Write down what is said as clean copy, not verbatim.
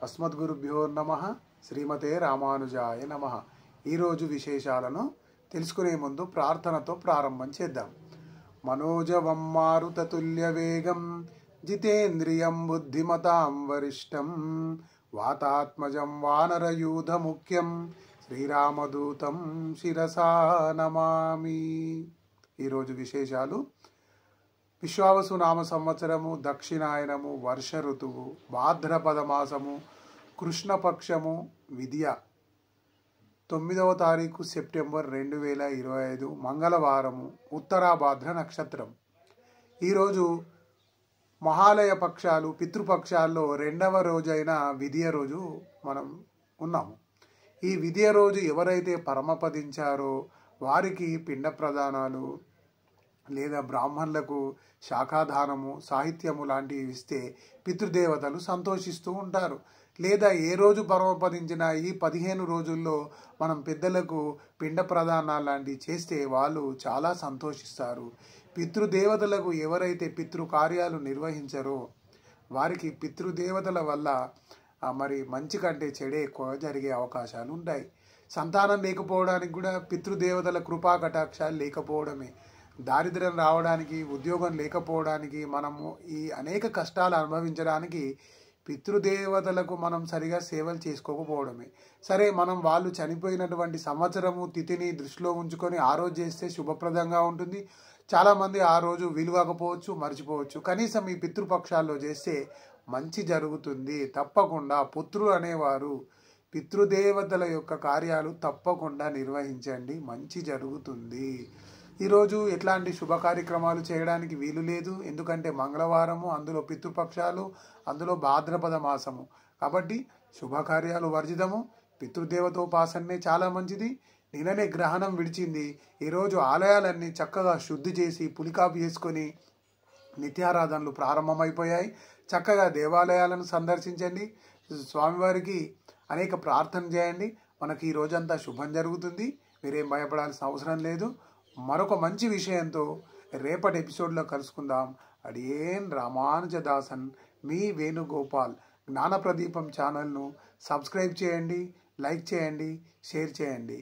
అస్మద్గురుభ్యో నమః. శ్రీమతే రామానుజాయ నమః. ఈరోజు విశేషాలను తెలుసుకునే ముందు ప్రార్థనతో ప్రారంభం చేద్దాం. మనోజవం మారుతతుల్య వేగం జితేంద్రియం బుద్ధిమతాం వరిష్టం వాతాత్మజం వానరయూధ ముఖ్యం శ్రీరామదూతం శిరసా నమామి. ఈరోజు విశేషాలు: విశ్వావసు నామ సంవత్సరము, దక్షిణాయనము, వర్ష ఋతువు, భాద్రపద మాసము, కృష్ణపక్షము, విద్య, 9వ తారీఖు సెప్టెంబర్ 2025, మంగళవారము, ఉత్తరాభాద్ర నక్షత్రం. ఈరోజు మహాలయ పక్షాలు, పితృపక్షాల్లో 2వ రోజైన విద్య రోజు మనం ఉన్నాము. ఈ విద్య రోజు ఎవరైతే పరమపదించారో వారికి పిండ ప్రదానాలు లేదా బ్రాహ్మణులకు శాఖాదానము, సాహిత్యము లాంటివి ఇస్తే పితృదేవతలు సంతోషిస్తూ ఉంటారు. లేదా ఏ రోజు పరమపదించినా ఈ 15 రోజుల్లో మనం పెద్దలకు పిండ ప్రదానాలు లాంటివి చేస్తే వాళ్ళు చాలా సంతోషిస్తారు. పితృదేవతలకు ఎవరైతే పితృకార్యాలు నిర్వహించరో వారికి పితృదేవతల వల్ల మరి మంచి కంటే చెడే ఎక్కువ జరిగే అవకాశాలు ఉంటాయి. సంతానం లేకపోవడానికి కూడా పితృదేవతల కృపా కటాక్షాలు లేకపోవడమే. దారిద్ర్యం రావడానికి, ఉద్యోగం లేకపోవడానికి, మనము ఈ అనేక కష్టాలు అనుభవించడానికి పితృదేవతలకు మనం సరిగా సేవలు చేసుకోకపోవడమే. సరే, మనం వాళ్ళు చనిపోయినటువంటి సంవత్సరము తిథిని దృష్టిలో ఉంచుకొని ఆ రోజు చేస్తే శుభప్రదంగా ఉంటుంది. చాలామంది ఆ రోజు విలువకపోవచ్చు, మర్చిపోవచ్చు. కనీసం ఈ పితృపక్షాల్లో చేస్తే మంచి జరుగుతుంది. తప్పకుండా పుత్రులు అనేవారు పితృదేవతల యొక్క కార్యాలు తప్పకుండా నిర్వహించండి, మంచి జరుగుతుంది. ఈరోజు ఎట్లాంటి శుభ కార్యక్రమాలు చేయడానికి వీలు లేదు. ఎందుకంటే మంగళవారము, అందులో పితృపక్షాలు, అందులో భాద్రపద మాసము. కాబట్టి శుభకార్యాలు వర్జితము. పితృదేవతోపాసనే చాలా మంచిది. నిన్ననే గ్రహణం విడిచింది. ఈరోజు ఆలయాలన్నీ చక్కగా శుద్ధి చేసి పులికాపు చేసుకొని నిత్యారాధనలు ప్రారంభమైపోయాయి. చక్కగా దేవాలయాలను సందర్శించండి, స్వామివారికి అనేక ప్రార్థన చేయండి. మనకి ఈ రోజంతా శుభం జరుగుతుంది. మీరేం భయపడాల్సిన అవసరం లేదు. మరొక మంచి విషయంతో రేపటి ఎపిసోడ్లో కలుసుకుందాం. అడియేన్ రామానుజదాసన్, మీ వేణుగోపాల్. జ్ఞానప్రదీపం ఛానల్ను సబ్స్క్రైబ్ చేయండి, లైక్ చేయండి, షేర్ చేయండి.